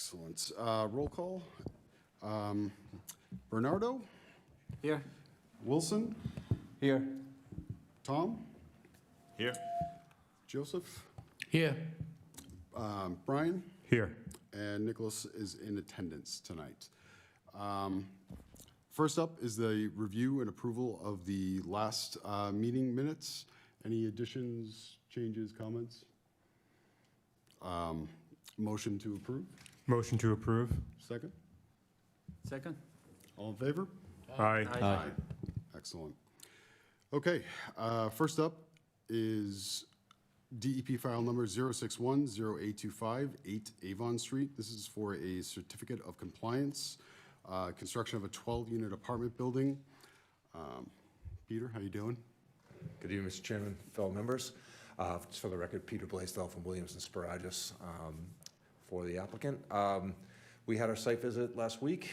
Excellent. Roll call. Bernardo, Here. Wilson, Here. Tom, Here. Joseph, Here. Brian, Here. and Nicholas is in attendance tonight. First up is the review and approval of the last meeting minutes. Any additions, changes, comments? Motion to approve. Motion to approve. Second. Second? All in favor? Aye. Aye. Excellent. Okay, first up is DEP file number 0610825, 8 Avon Street. This is for a certificate of compliance, construction of a 12-unit apartment building. Peter, how you doing? Good evening, Mr. Chairman, fellow members. Just for the record, Peter Blaisdell from Williams and Sparagus for the applicant. We had our site visit last week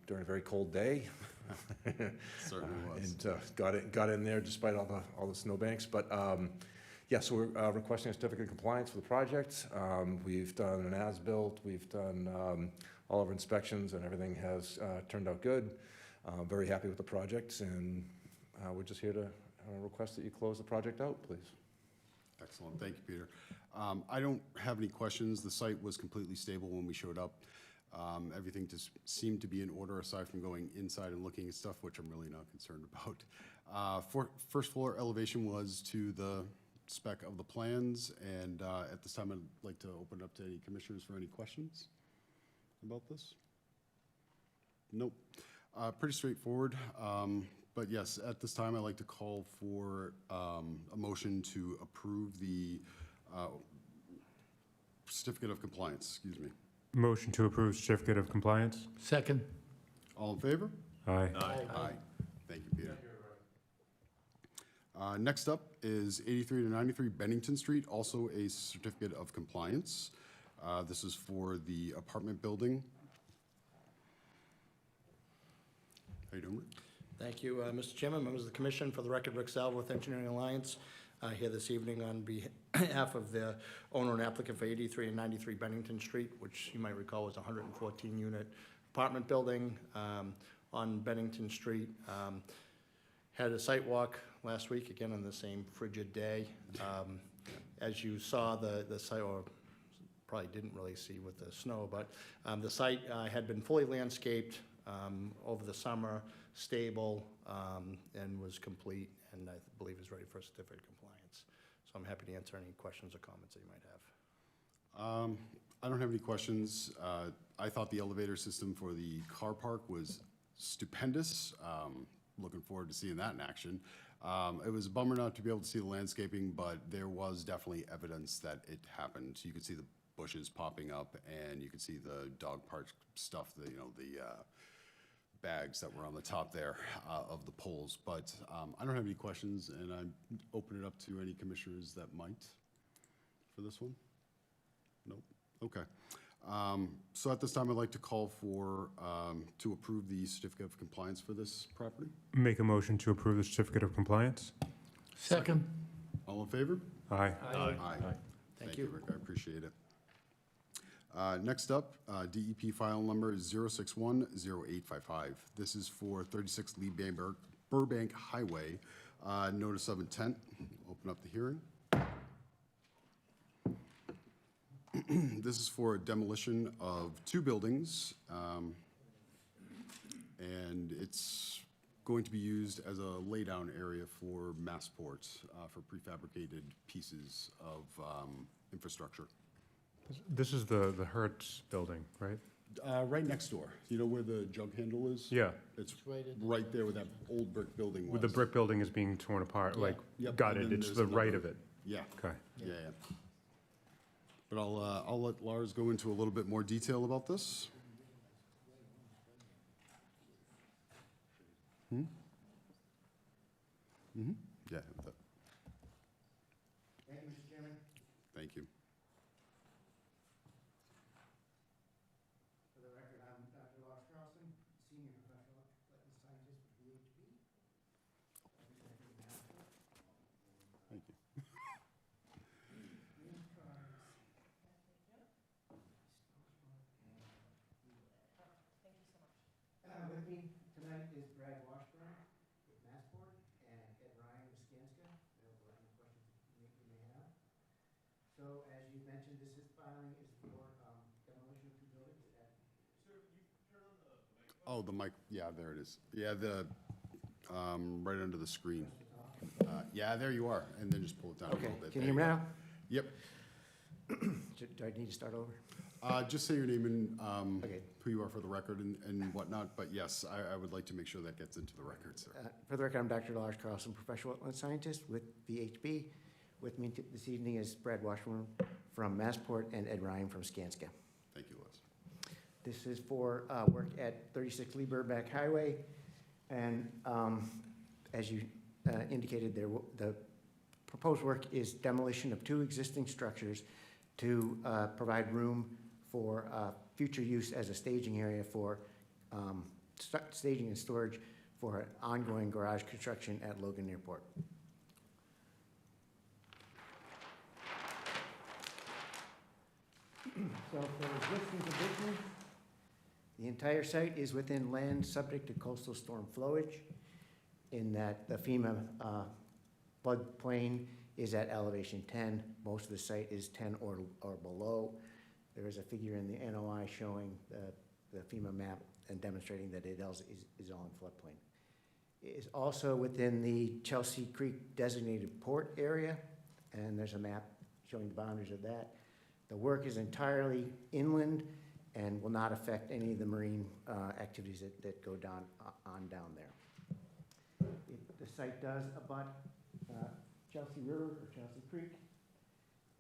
during a very cold day. Certainly was. And got in there despite all the snowbanks. But yeah, so we're requesting a certificate of compliance for the project. We've done an as-built, we've done all of our inspections, and everything has turned out good. Very happy with the project, and we're just here to request that you close the project out, please. Excellent, thank you, Peter. I don't have any questions. The site was completely stable when we showed up. Everything just seemed to be in order aside from going inside and looking at stuff, which I'm really not concerned about. First floor elevation was to the spec of the plans, and at this time I'd like to open it up to any commissioners for any questions about this. Nope. Pretty straightforward. But yes, at this time, I'd like to call for a motion to approve the certificate of compliance, excuse me. Motion to approve certificate of compliance. Second. All in favor? Aye. Aye. Thank you, Peter. Next up is 83 to 93 Bennington Street, also a certificate of compliance. This is for the apartment building. How you doing, Rick? Thank you, Mr. Chairman, members of the commission. For the record, Rick Salvo with Engineering Alliance, here this evening on behalf of the owner and applicant for 83 and 93 Bennington Street, which you might recall was a 114-unit apartment building on Bennington Street. Had a site walk last week, again on the same frigid day. As you saw, the site, or probably didn't really see with the snow, but the site had been fully landscaped over the summer, stable, and was complete, and I believe is ready for a certificate of compliance. So I'm happy to answer any questions or comments that you might have. I don't have any questions. I thought the elevator system for the car park was stupendous. Looking forward to seeing that in action. It was a bummer not to be able to see the landscaping, but there was definitely evidence that it happened. You could see the bushes popping up, and you could see the dog park stuff, the bags that were on the top there of the poles. But I don't have any questions, and I open it up to any commissioners that might for this one. Nope. Okay. So at this time, I'd like to call for to approve the certificate of compliance for this property. Make a motion to approve the certificate of compliance. Second. All in favor? Aye. Aye. Thank you. Rick. I appreciate it. Next up, DEP file number 0610855. This is for 36 Lee Burbank Highway. Notice of intent. Open up the hearing. This is for demolition of 2 buildings, and it's going to be used as a laydown area for Massport for prefabricated pieces of infrastructure. This is the Hertz building, right? Right next door. You know where the jug handle is? Yeah. It's right there where that old brick building was. Where the brick building is being torn apart, like, Yep, got and it, then it's there's the right another- of it. Yeah. Okay. Yeah. But I'll let Lars go into a little bit more detail about this. Yeah. Thank you, Mr. Chairman. Thank you. For the record, I'm Dr. Lars Carlson, Senior Professional Scientist with VHB. Thank you. with me tonight is Brad Washburn with Massport and Ed Ryan with Skanska. Available to any questions you may have. So as you mentioned, this is filing is for demolition of two buildings at Oh, the mic, yeah, there it is. Yeah, right under the screen. Yeah, there you are, and then just pull it down a Okay, little bit. can you There hear me go. now? Yep. Do I need to start over? Just say your name and Okay. who you are for the record and whatnot, but yes, I would like to make sure that gets into the record, sir. For the record, I'm Dr. Lars Carlson, professional wetland scientist with VHB. With me this evening is Brad Washburn from Massport and Ed Ryan from Skanska. Thank you, Les. This is for work at 36 Lee Burbank Highway. And as you indicated, the proposed work is demolition of two existing structures to provide room for future use as a staging area for staging and storage for an ongoing garage construction at Logan Airport. So for existing conditions, the entire site is within land subject to coastal storm flowage, in that the FEMA floodplain is at elevation 10. Most of the site is 10 or below. There is a figure in the NOI showing the FEMA map and demonstrating that it is all in floodplain. It is also within the Chelsea Creek designated port area, and there's a map showing the boundaries of that. The work is entirely inland and will not affect any of the marine activities that go down there. The site does abut Chelsea River or Chelsea Creek,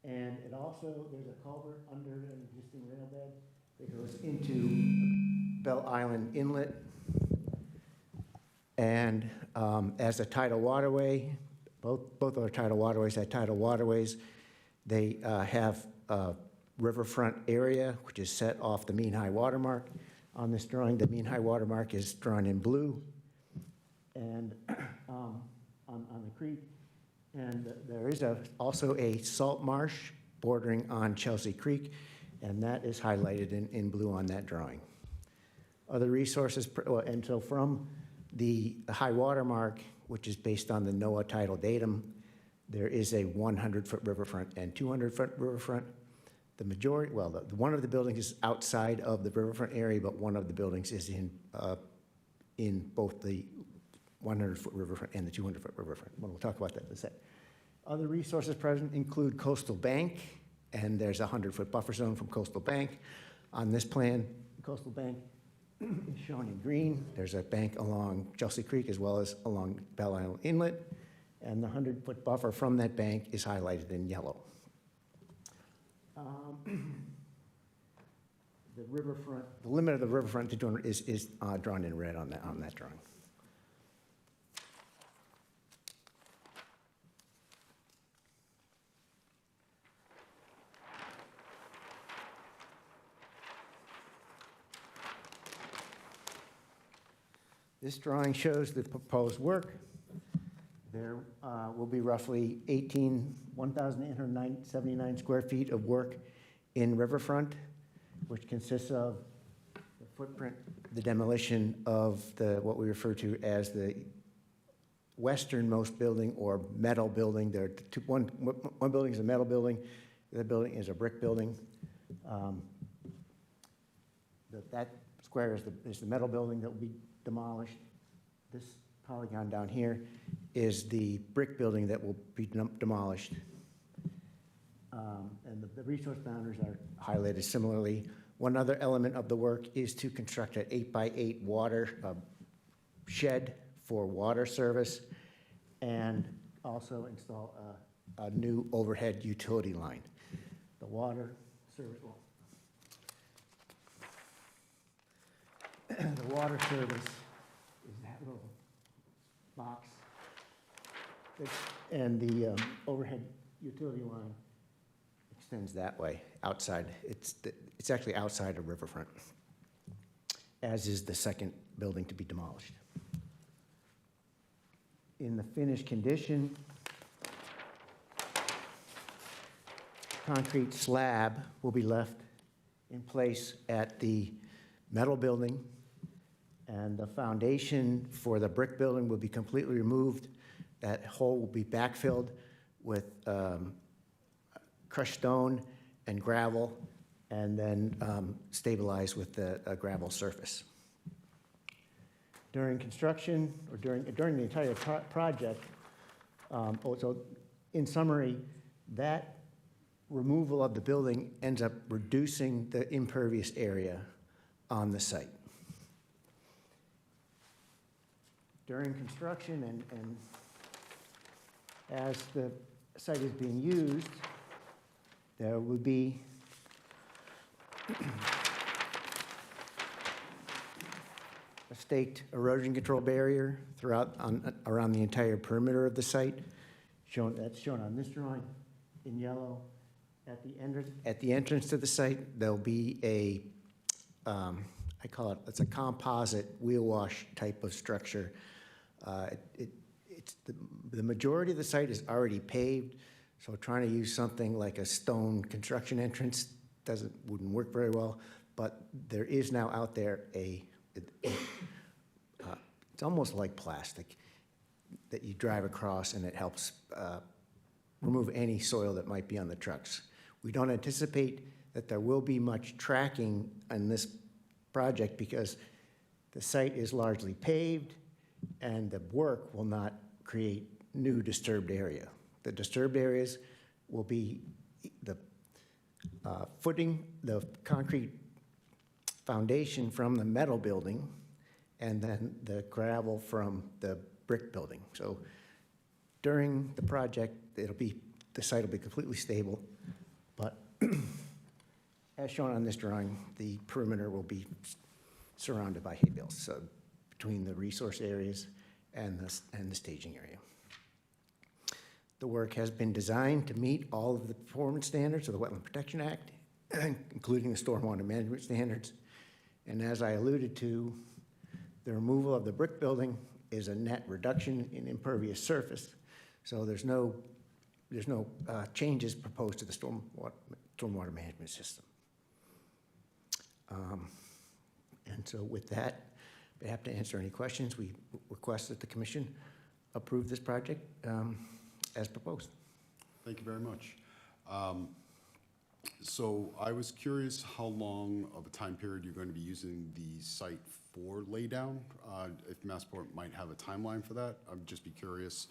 and it also, there's a culvert under an existing rail bed that goes into Bell Island Inlet. And as a tidal waterway, both are tidal waterways. At tidal waterways, they have a riverfront area, which is set off the mean high water mark. On this drawing, the mean high water mark is drawn in blue and on the creek. And there is also a salt marsh bordering on Chelsea Creek, and that is highlighted in blue on that drawing. Other resources, and so from the high water mark, which is based on the NOAA tidal datum, there is a 100-foot riverfront and 200-foot riverfront. The majority, well, one of the buildings is outside of the riverfront area, but one of the buildings is in both the 100-foot riverfront and the 200-foot riverfront. We'll talk about that in a sec. Other resources present include Coastal Bank, and there's a 100-foot buffer zone from Coastal Bank. On this plan, Coastal Bank is shown in green. There's a bank along Chelsea Creek as well as along Bell Island Inlet, and the 100-foot buffer from that bank is highlighted in yellow. The riverfront, the limit of the riverfront to 200 is drawn in red on that drawing. This drawing shows the proposed work. There will be roughly 1,879 square feet of work in riverfront, which consists of the footprint, the demolition of what we refer to as the westernmost building or metal building. There are one building is a metal building, the other building is a brick building. That square is the metal building that will be demolished. This polygon down here is the brick building that will be demolished. And the resource boundaries are highlighted similarly. One other element of the work is to construct an 8x8 water shed for water service and also install a new overhead utility line. The water service, the water service is that little box. And the overhead utility line extends that way, outside. It's actually outside of riverfront, as is the second building to be demolished. In the finished condition, concrete slab will be left in place at the metal building, And the foundation for the brick building will be completely removed. That hole will be backfilled with crushed stone and gravel, and then stabilized with a gravel surface. During construction, or during the entire project, so in summary, that removal of the building ends up reducing the impervious area on the site. During construction and as the site is being used, there would be a staked erosion control barrier around the entire perimeter of the site. That's shown on this drawing in yellow. At the entrance to the site, there'll be I call it's a composite wheel wash type of structure. The majority of the site is already paved, so trying to use something like a stone construction entrance wouldn't work very well. But there is now out there it's almost like plastic that you drive across, and it helps remove any soil that might be on the trucks. We don't anticipate that there will be much tracking on this project because the site is largely paved, and the work will not create new disturbed area. The disturbed areas will be the footing, the concrete foundation from the metal building, and then the gravel from the brick building. So during the project, the site will be completely stable, but as shown on this drawing, the perimeter will be surrounded by hay bales, so between the resource areas and the staging area. The work has been designed to meet all of the performance standards of the Wetland Protection Act, including the stormwater management standards. And as I alluded to, the removal of the brick building is a net reduction in impervious surface. So there's no changes proposed to the stormwater management system. And so with that, we have to answer any questions. We request that the commission approve this project as proposed. Thank you very much. So I was curious how long of a time period you're going to be using the site for laydown, if Massport might have a timeline for that. I'd just be curious.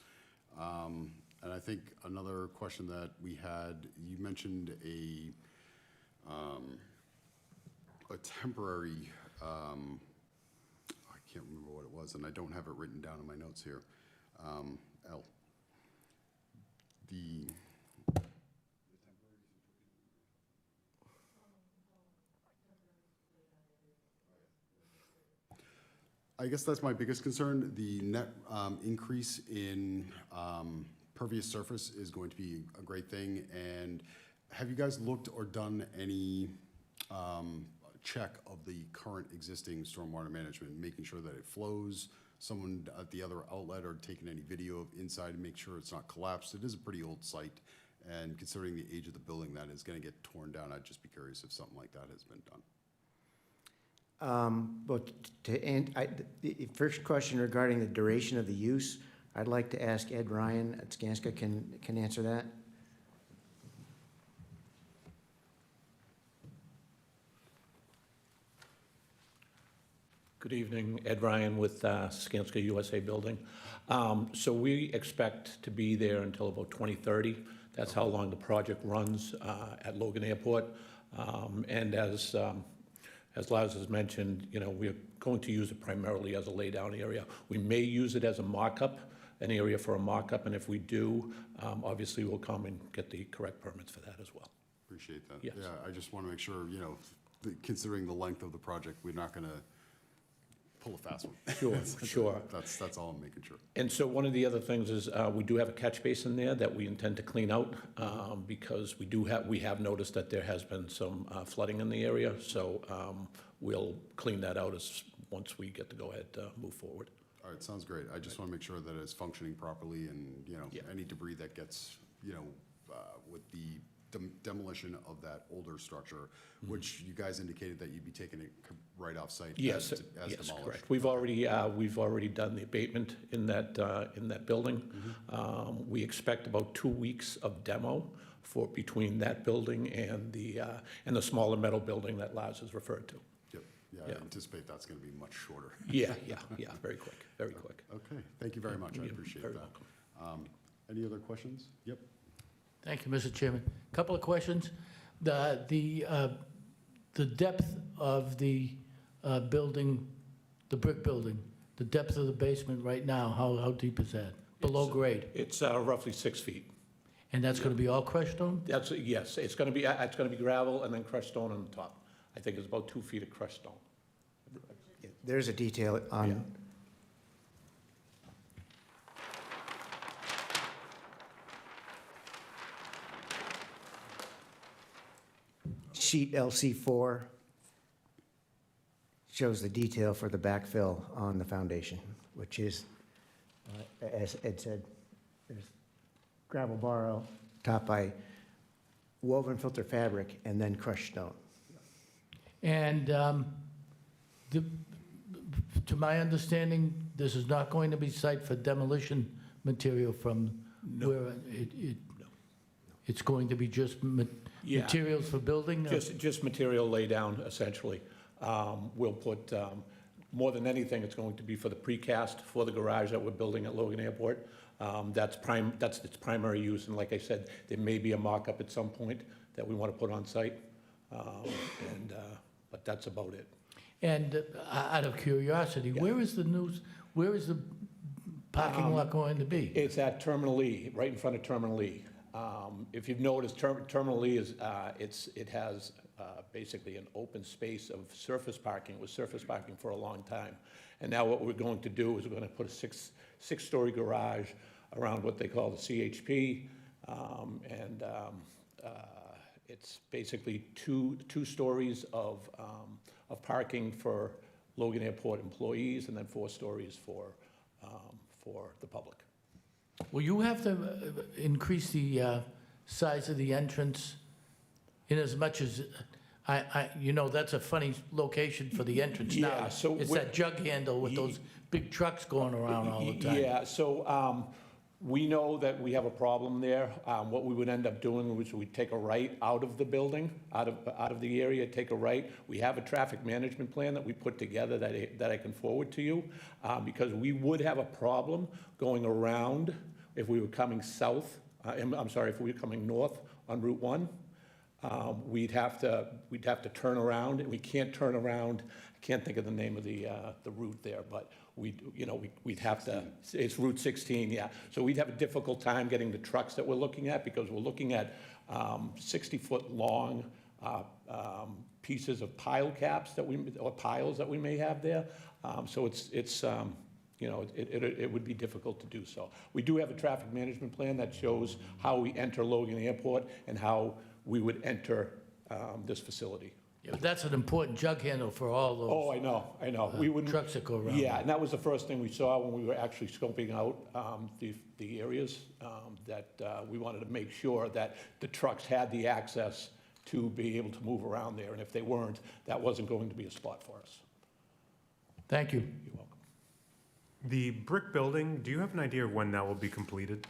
And I think another question that we had, you mentioned a temporary, I can't remember what it was, and I don't have it written down in my notes here. I guess that's my biggest concern. The net increase in pervious surface is going to be a great thing. And have you guys looked or done any check of the current existing stormwater management, making sure that it flows? Someone at the other outlet or taking any video of inside to make sure it's not collapsed? It is a pretty old site, and considering the age of the building that is going to get torn down, I'd just be curious if something like that has been done. But the first question regarding the duration of the use, I'd like to ask Ed Ryan at Skanska can answer that. Good evening, Ed Ryan with Skanska USA Building. So we expect to be there until about 2030. That's how long the project runs at Logan Airport. And as Lars has mentioned, we're going to use it primarily as a laydown area. We may use it as a mock-up, an area for a mock-up, and if we do, obviously we'll come and get the correct permits for that as well. Appreciate that. Yes. Yeah, I just want to make sure, considering the length of the project, we're not going to pull a fast one. Sure, sure. That's all I'm making sure. And so one of the other things is we do have a catch basin there that we intend to clean out because we have noticed that there has been some flooding in the area. So we'll clean that out once we get to go ahead to move forward. All right, sounds great. I just want to make sure that it's functioning properly and, Yeah. any debris that gets, with the demolition of that older structure, which you guys indicated that you'd be taking it right off site Yes, as yes, demolished. correct. We've already done the abatement in that building. We expect about 2 weeks of demo between that building and the smaller metal building that Lars has referred to. Yep, yeah, Yeah. I anticipate that's gonna be much shorter. Yeah, very quick, very quick. Okay, thank you very much, I You're appreciate very that. welcome. Any other questions? Yep. Thank you, Mr. Chairman. Couple of questions. The depth of the building, the brick building, the depth of the basement right now, how deep is that? Below grade? It's roughly 6 feet. And that's going to be all crushed stone? Yes, it's gonna be gravel and then crushed stone on the top. I think it's about 2 feet of crushed stone. There's a detail on, sheet LC4 shows the detail for the backfill on the foundation, which is, as Ed said, there's gravel borrow topped by woven filter fabric and then crushed stone. And to my understanding, this is not going to be site for demolition material from where it's going to be just Yeah. materials for building? Just material laydown, essentially. We'll put, more than anything, it's going to be for the precast for the garage that we're building at Logan Airport. That's its primary use, and like I said, there may be a mock-up at some point that we want to put on site, but that's about it. And out of curiosity, where is the parking lot going to be? It's at Terminal E, right in front of Terminal E. If you've noticed, Terminal E is, it has basically an open space of surface parking, with surface parking for a long time. And now what we're going to do is we're going to put a six-story garage around what they call the CHP, and it's basically two stories of parking for Logan Airport employees, and then 4 stories for the public. Will you have to increase the size of the entrance in as much as, that's a funny location for the entrance now. Yeah, so It's we're- that jug handle with those big trucks going around all the time. Yeah, so we know that we have a problem there. What we would end up doing was we'd take a right out of the building, out of the area, take a right. We have a traffic management plan that we put together that I can forward to you, because we would have a problem going around if we were coming south, if we were coming north on Route 1. We'd have to turn around, and we can't turn around. I can't think of the name of the route there, but we'd have to, it's Route 16, yeah. So we'd have a difficult time getting the trucks that we're looking at, because we're looking at 60-foot long pieces of pile caps or piles that we may have there. So it would be difficult to do so. We do have a traffic management plan that shows how we enter Logan Airport and how we would enter this facility. Yeah, but that's an important jug handle for all Oh, those I know. We wouldn't. trucks that go around. Yeah, and that was the first thing we saw when we were actually scoping out the areas, that we wanted to make sure that the trucks had the access to be able to move around there, and if they weren't, that wasn't going to be a spot for us. Thank you. You're welcome. The brick building, do you have an idea of when that will be completed?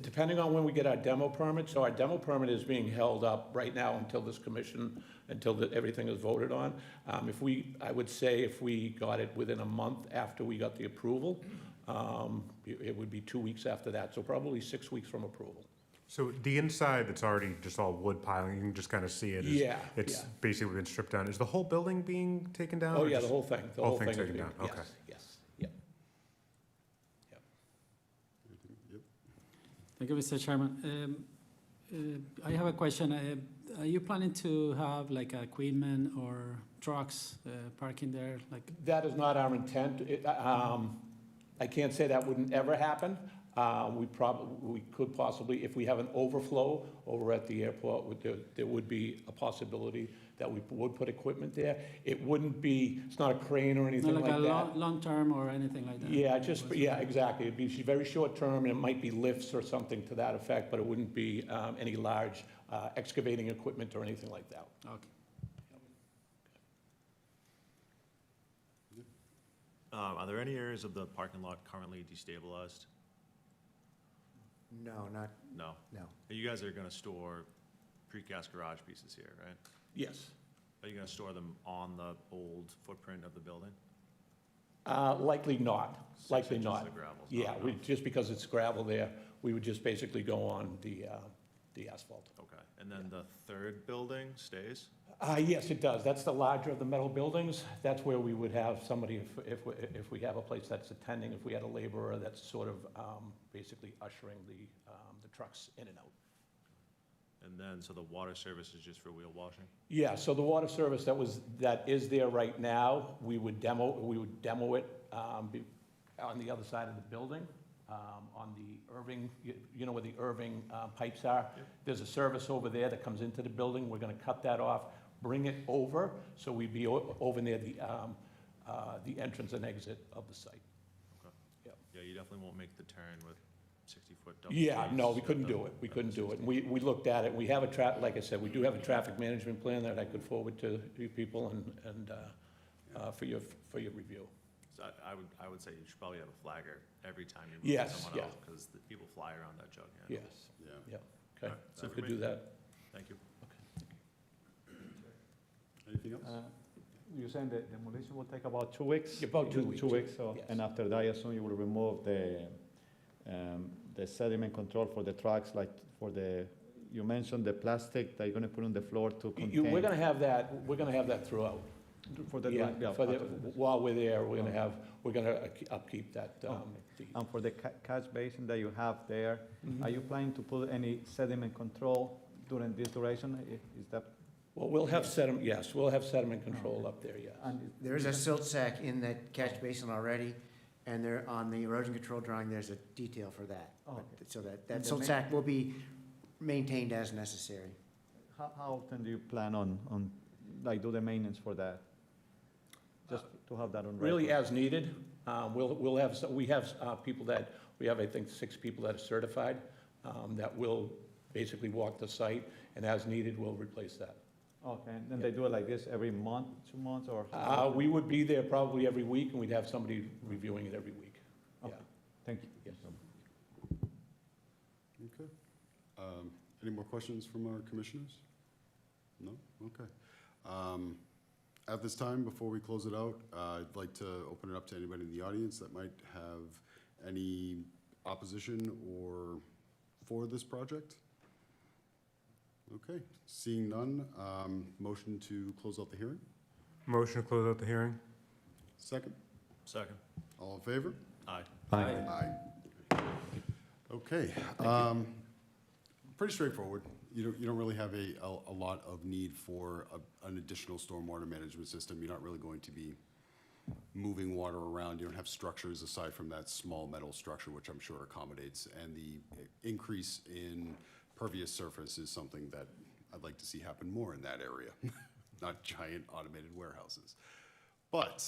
Depending on when we get our demo permit, so our demo permit is being held up right now until this commission, until everything is voted on. I would say if we got it within a month after we got the approval, it would be 2 weeks after that, so probably 6 weeks from approval. So the inside that's already just all wood piling, you can just kind of see it. Yeah, It's yeah. basically been stripped down. Is the whole building being taken down? Oh, or yeah, the just- whole thing. The whole whole thing's thing is taken being, down, okay. yes, yep. Thank you, Mr. Chairman. I have a question. Are you planning to have like equipment or trucks parking there? Like, That is not our intent. I can't say that wouldn't ever happen. We could possibly, if we have an overflow over at the airport, there would be a possibility that we would put equipment there. It wouldn't be, it's not a crane or Not anything like like a that. long-term or anything like that? Yeah, yeah, exactly. It'd be very short term, and it might be lifts or something to that effect, but it wouldn't be any large excavating equipment or anything like that. Okay. Are there any areas of the parking lot currently destabilized? No, not, No. no. You guys are gonna store precast garage pieces here, right? Yes. Are you gonna store them on the old footprint of the building? Likely not, 6 likely inches not. of gravel's Yeah, not we, enough. just because it's gravel there, we would just basically go on the asphalt. Okay, and then the third building stays? Yes, it does. That's the larger of the metal buildings. That's where we would have somebody, if we have a place that's attending, if we had a laborer that's sort of basically ushering the trucks in and out. And then, so the water service is just for wheel washing? Yeah, so the water service that is there right now, we would demo it on the other side of the building, on the Irving, you know where the Irving pipes are? There's a service over there that comes into the building. We're gonna cut that off, bring it over, so we'd be over near the entrance and exit of the site. Okay. Yep. Yeah, you definitely won't make the turn with 60-foot double. Yeah, no, Ts. we couldn't do it. We couldn't do it. And we looked at it. We have like I said, we do have a traffic management plan that I could forward to you people and for your review. So I would say you should probably have a flagger every time you move Yes, someone yeah. out, because the people fly around that jug handle. Yes, Yeah. yeah, okay. Alright, So we that could for do me. that. Thank you. Anything else? You're saying the demolition will take about 2 weeks? About 2 weeks. 2 weeks, so, Yes. and after that, I assume you will remove the sediment control for the trucks, like for you mentioned the plastic that you're gonna put on the floor to contain. We're gonna have that throughout. For the, Yeah, yeah, for the, after this. while we're there, we're gonna upkeep that. And for the catch basin that you have there, Mhm. are you planning to put any sediment control during this duration? Is that, Well, we'll have sediment, yes, we'll have sediment control up there, yes. and There's a silt sack in that catch basin already, and there, on the erosion control drawing, there's a detail for that. Oh, But- okay. So that And the silt ma- sack will be maintained as necessary. how often do you plan on, like, do the maintenance for that? Just to have that on record. Really as needed. We'll have, we have people that, we have, I think, 6 people that are certified that will basically walk the site, and as needed, we'll replace that. Okay, and then they do it like this every month, 2 months, or? We would be there probably every week, and we'd have somebody reviewing it every week. Yeah, Okay, thank you. yes. Okay. Any more questions from our commissioners? No? Okay. At this time, before we close it out, I'd like to open it up to anybody in the audience that might have any opposition or for this project. Okay, seeing none, motion to close out the hearing? Motion to close out the hearing? Second? Second. All in favor? Aye. Aye. Okay, pretty straightforward. You don't really have a lot of need for an additional stormwater management system. You're not really going to be moving water around. You don't have structures aside from that small metal structure, which I'm sure accommodates. And the increase in pervious surface is something that I'd like to see happen more in that area, not giant automated warehouses. But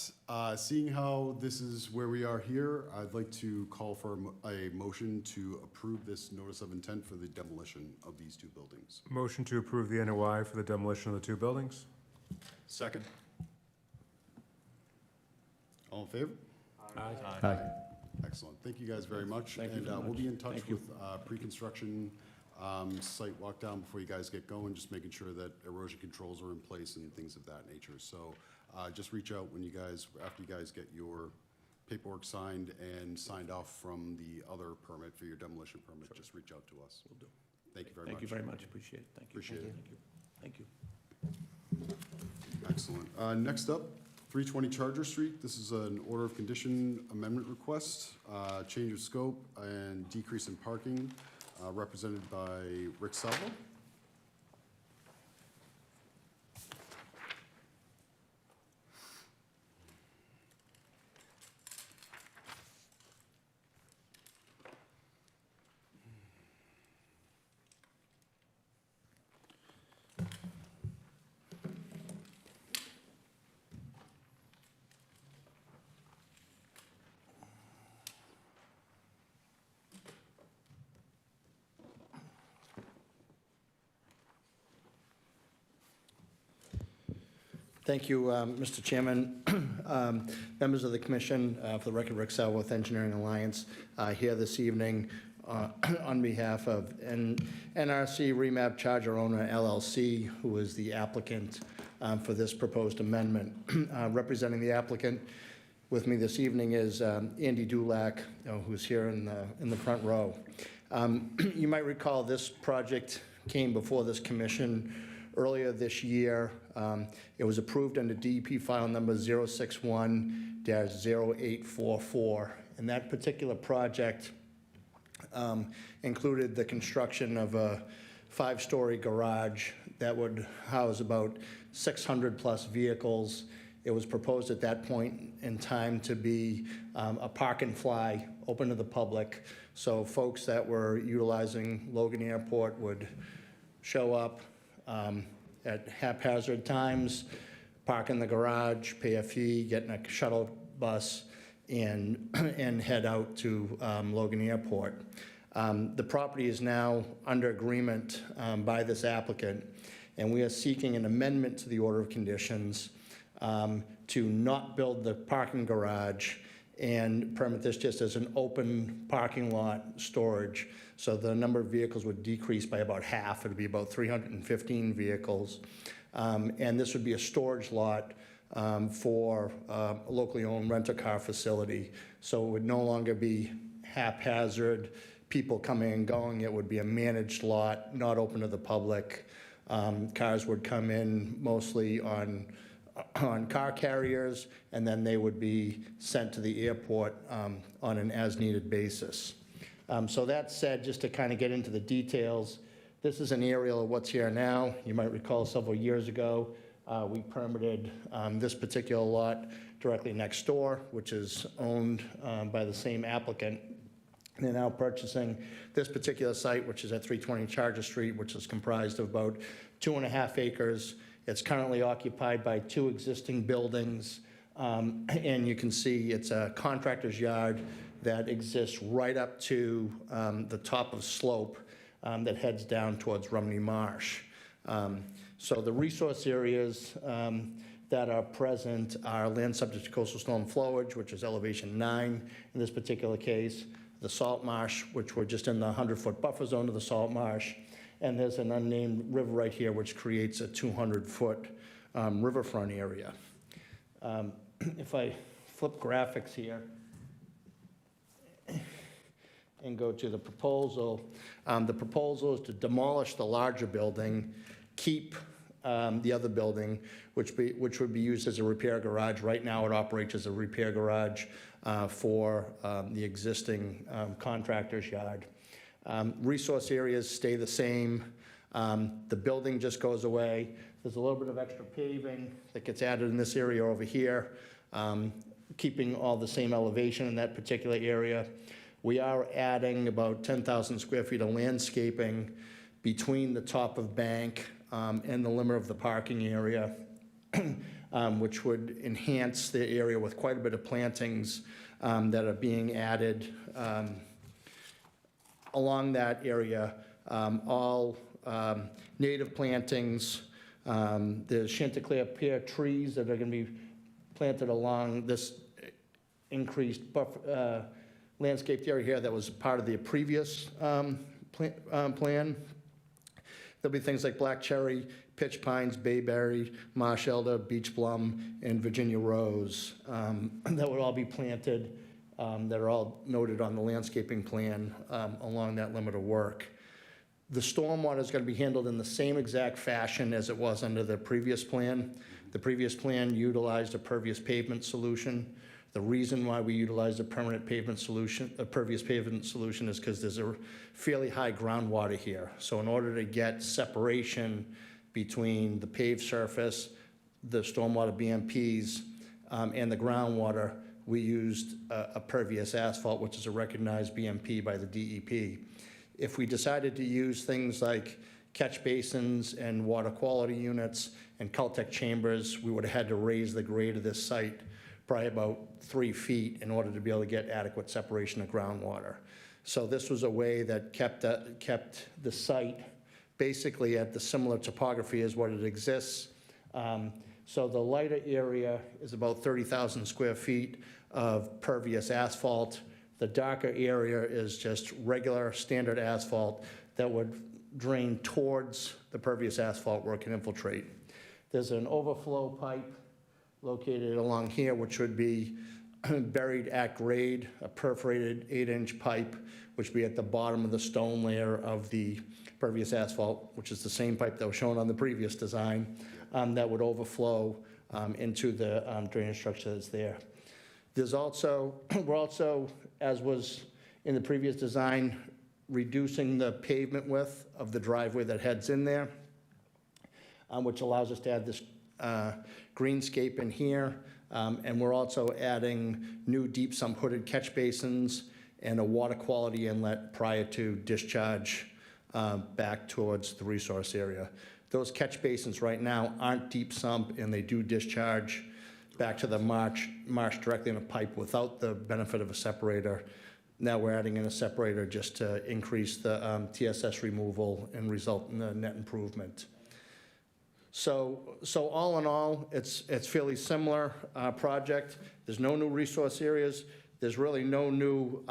seeing how this is where we are here, I'd like to call for a motion to approve this notice of intent for the demolition of these 2 buildings. Motion to approve the NOI for the demolition of the 2 buildings? Second. All in favor? Aye. Excellent. Thank you guys very much. Thank you And very we'll much. be in touch Thank you. with pre-construction site walk down before you guys get going, just making sure that erosion controls are in place and things of that nature. So just reach out when after you guys get your paperwork signed and signed off from the other permit for your demolition permit, just reach out to us. Will do. Thank you very much. Thank you very much, appreciate it, thank you. Appreciate it. Thank you. Thank you. Excellent. Next up, 320 Charger Street. This is an order of condition amendment request, change of scope and decrease in parking, represented by Rick Salvo. Thank you, Mr. Chairman. Members of the commission, for the record, Rick Sell with Engineering Alliance, here this evening on behalf of NRC Remap Charger Owner LLC, who is the applicant for this proposed amendment. Representing the applicant with me this evening is Andy Dulac, who's here in the front row. You might recall this project came before this commission earlier this year. It was approved under DEP file number 061-0844, and that particular project included the construction of a 5-story garage that would house about 600-plus vehicles. It was proposed at that point in time to be a park and fly, open to the public, so folks that were utilizing Logan Airport would show up at haphazard times, park in the garage, pay a fee, get in a shuttle bus, and head out to Logan Airport. The property is now under agreement by this applicant, and we are seeking an amendment to the order of conditions to not build the parking garage and permit this just as an open parking lot storage. So the number of vehicles would decrease by about half. It would be about 315 vehicles. And this would be a storage lot for a locally owned rental-car facility. So it would no longer be haphazard, people coming and going. It would be a managed lot, not open to the public. Cars would come in mostly on car carriers, and then they would be sent to the airport on an as-needed basis. So that said, just to kind of get into the details, this is an aerial of what's here now. You might recall several years ago, we permitted this particular lot directly next door, which is owned by the same applicant. They're now purchasing this particular site, which is at 320 Charger Street, which is comprised of about 2.5 acres. It's currently occupied by 2 existing buildings, and you can see it's a contractor's yard that exists right up to the top of slope that heads down towards Rumney Marsh. So the resource areas that are present are land subject to coastal storm flowage, which is elevation 9 in this particular case, the salt marsh, which we're just in the 100-foot buffer zone of the salt marsh, and there's an unnamed river right here which creates a 200-foot riverfront area. If I flip graphics here and go to the proposal is to demolish the larger building, keep the other building, which would be used as a repair garage. Right now it operates as a repair garage for the existing contractor's yard. Resource areas stay the same. The building just goes away. There's a little bit of extra paving that gets added in this area over here, keeping all the same elevation in that particular area. We are adding about 10,000 square feet of landscaping between the top of bank and the limit of the parking area, which would enhance the area with quite a bit of plantings that are being added along that area, all native plantings. There's Chanticleer pear trees that are going to be planted along this increased landscaped area here that was part of the previous plan. There'll be things like black cherry, pitch pines, bayberry, marsh elder, beech plum, and Virginia rose that would all be planted, that are all noted on the landscaping plan along that limit of work. The stormwater is going to be handled in the same exact fashion as it was under the previous plan. The previous plan utilized a pervious pavement solution. The reason why we utilized a permanent pavement solution, a pervious pavement solution, is because there's a fairly high groundwater here. So in order to get separation between the paved surface, the stormwater BMPs, and the groundwater, we used a pervious asphalt, which is a recognized BMP by the DEP. If we decided to use things like catch basins and water quality units and Caltech chambers, we would have had to raise the grade of this site probably about 3 feet in order to be able to get adequate separation of groundwater. So this was a way that kept the site basically at the similar topography as what it exists. So the lighter area is about 30,000 square feet of pervious asphalt. The darker area is just regular, standard asphalt that would drain towards the pervious asphalt where it can infiltrate. There's an overflow pipe located along here, which would be buried at grade, a perforated 8-inch pipe, which would be at the bottom of the stone layer of the pervious asphalt, which is the same pipe that was shown on the previous design, that would overflow into the drainage structure that's there. There's also, we're also, as was in the previous design, reducing the pavement width of the driveway that heads in there, which allows us to add this greenscape in here. And we're also adding new deep sump hooded catch basins and a water quality inlet prior to discharge back towards the resource area. Those catch basins right now aren't deep sump, and they do discharge back to the marsh directly in a pipe without the benefit of a separator. Now we're adding in a separator just to increase the TSS removal and result in a net improvement. So all in all, it's fairly similar project. There's no new resource areas. There's really no new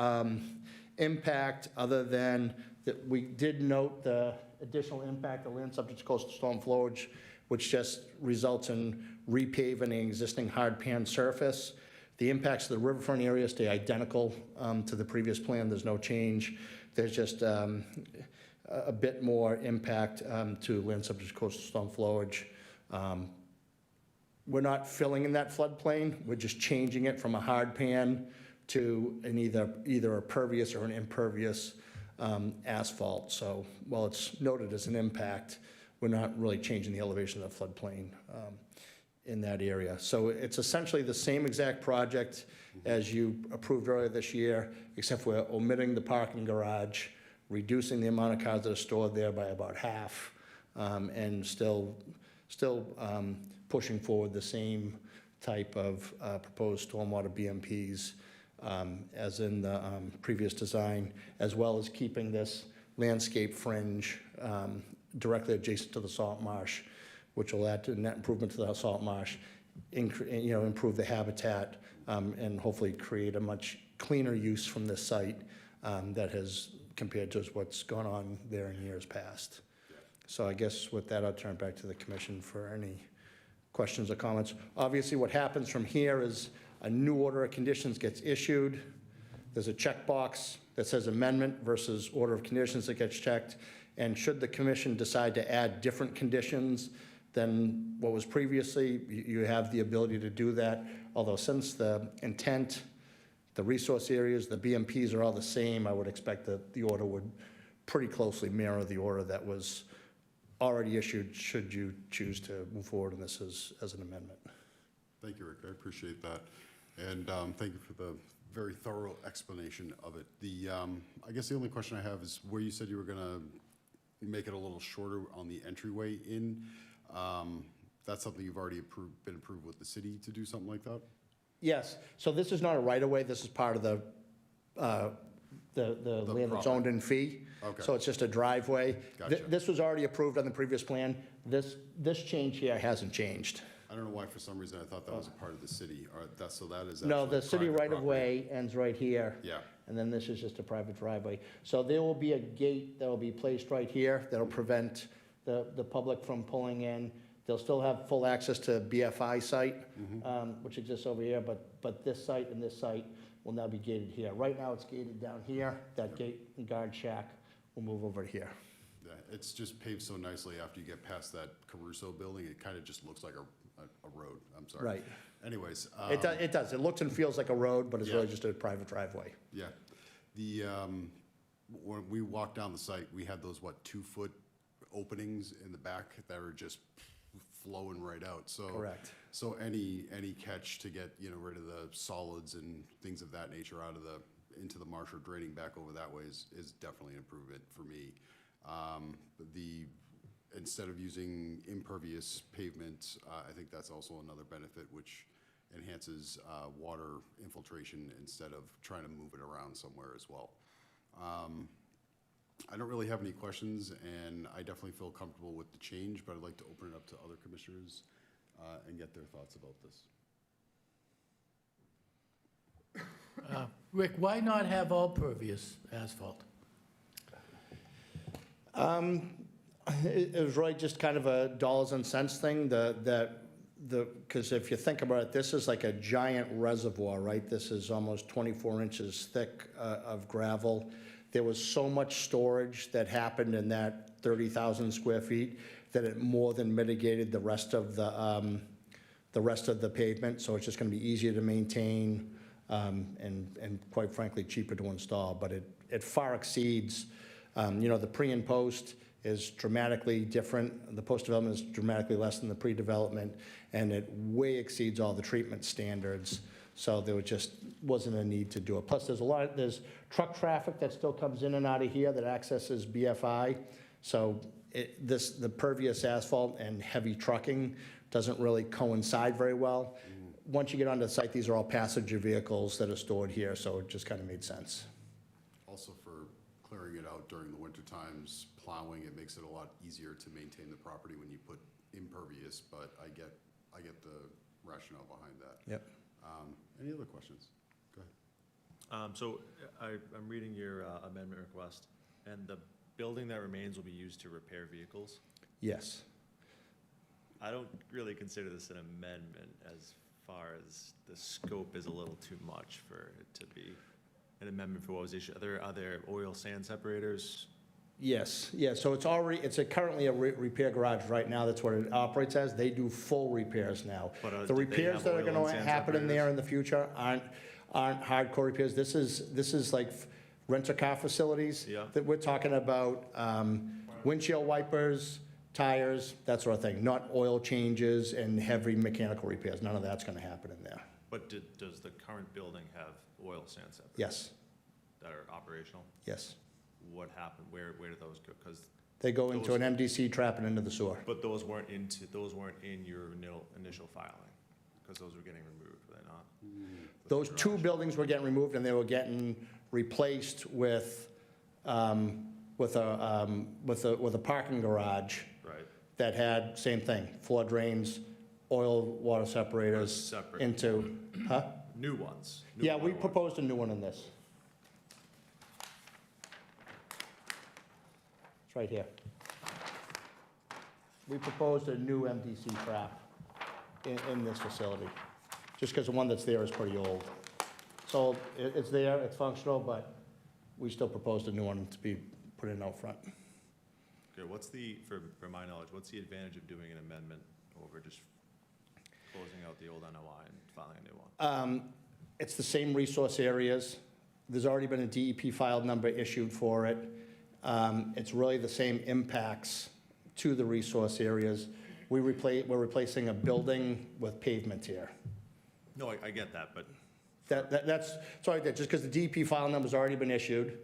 impact other than that we did note the additional impact of land subject to coastal storm flowage, which just results in repaving an existing hard pan surface. The impacts of the riverfront area stay identical to the previous plan. There's no change. There's just a bit more impact to land subject to coastal storm flowage. We're not filling in that floodplain. We're just changing it from a hard pan to an either a pervious or an impervious asphalt. So while it's noted as an impact, we're not really changing the elevation of the floodplain in that area. So it's essentially the same exact project as you approved earlier this year, except we're omitting the parking garage, reducing the amount of cars that are stored there by about half, and still pushing forward the same type of proposed stormwater BMPs as in the previous design, as well as keeping this landscape fringe directly adjacent to the salt marsh, which will add to net improvement to the salt marsh, improve the habitat, and hopefully create a much cleaner use from this site that has compared to what's gone on there in years past. So I guess with that, I'll turn it back to the commission for any questions or comments. Obviously, what happens from here is a new order of conditions gets issued. There's a checkbox that says amendment versus order of conditions that gets checked. And should the commission decide to add different conditions than what was previously, you have the ability to do that. Although since the intent, the resource areas, the BMPs are all the same, I would expect that the order would pretty closely mirror the order that was already issued, should you choose to move forward in this as an amendment. Thank you, Rick. I appreciate that. And thank you for the very thorough explanation of it. I guess the only question I have is where you said you were going to make it a little shorter on the entryway in. That's something you've already been approved with the city to do something like that? Yes, so this is not a right-of-way, this is part of the land that's owned in fee. Okay. So it's just a driveway. Gotcha. This was already approved on the previous plan. This change here hasn't changed. I don't know why, for some reason, I thought that was a part of the city, or so that is No, actually the city private right-of-way ends right here. Yeah. And then this is just a private driveway. So there will be a gate that will be placed right here that'll prevent the public from pulling in. They'll still have full access to BFI site, which exists over here, but this site and this site will now be gated here. Right now, it's gated down here. That gate and guard shack will move over to here. Yeah, it's just paved so nicely after you get past that Caruso building, it kind of just looks like a road. I'm sorry. Right. Anyways. It does. It looks and feels like a road, but it's Yeah. really just a private driveway. Yeah. When we walked down the site, we had those, 2-foot openings in the back that are just flowing right out. So Correct. So any catch to get, rid of the solids and things of that nature out of into the marsh or draining back over that way is definitely an improvement for me. Instead of using impervious pavement, I think that's also another benefit, which enhances water infiltration instead of trying to move it around somewhere as well. I don't really have any questions, and I definitely feel comfortable with the change, but I'd like to open it up to other commissioners and get their thoughts about this. Rick, why not have all pervious asphalt? It was really just kind of a dollars and cents thing, because if you think about it, this is like a giant reservoir, right? This is almost 24 inches thick of gravel. There was so much storage that happened in that 30,000 square feet that it more than mitigated the rest of the pavement, so it's just gonna be easier to maintain, and quite frankly, cheaper to install, but it far exceeds, the pre and post is dramatically different. The post-development is dramatically less than the pre-development, and it way exceeds all the treatment standards. So there just wasn't a need to do it. Plus, there's truck traffic that still comes in and out of here that accesses BFI. So the pervious asphalt and heavy trucking doesn't really coincide very well. Once you get onto the site, these are all passenger vehicles that are stored here, so it just kind of made sense. Also for clearing it out during the winter times, plowing, it makes it a lot easier to maintain the property when you put impervious, but I get the rationale behind that. Yep. Any other questions? Go ahead. So I'm reading your amendment request, and the building that remains will be used to repair vehicles. Yes. I don't really consider this an amendment as far as the scope is a little too much for it to be an amendment for what was issued. Are there oil sand separators? Yes, yeah, so it's currently a repair garage right now, that's what it operates as. They do full repairs now. But, The do they repairs have that are oil and gonna sand happen in there separators? in the future aren't hardcore repairs. This is like rent-a-car facilities. Yeah. That we're talking about, windshield wipers, tires, that sort of thing, not oil changes and heavy mechanical repairs. None of that's gonna happen in there. But does the current building have oil sand separators? Yes, That are operational? yes. What happened? Where did those go? Because, They go into an MDC trap and into the sewer. but those weren't in your initial filing, because those were getting removed, were they not? Those two buildings were getting removed, and they were getting replaced with a parking garage Right. that had, same thing, floor drains, oil water separators Separate. into, huh? New ones? New Yeah, we water ones. proposed a new one in this. It's right here. We proposed a new MDC trap in this facility, just because the one that's there is pretty old. So it's there, it's functional, but we still proposed a new one to be put in out front. Okay, for my knowledge, what's the advantage of doing an amendment over just closing out the old NOI and filing a new one? It's the same resource areas. There's already been a DEP filed number issued for it. It's really the same impacts to the resource areas. We're replacing a building with pavement here. No, I get that, but That's, sorry, just because the DEP file number's already been issued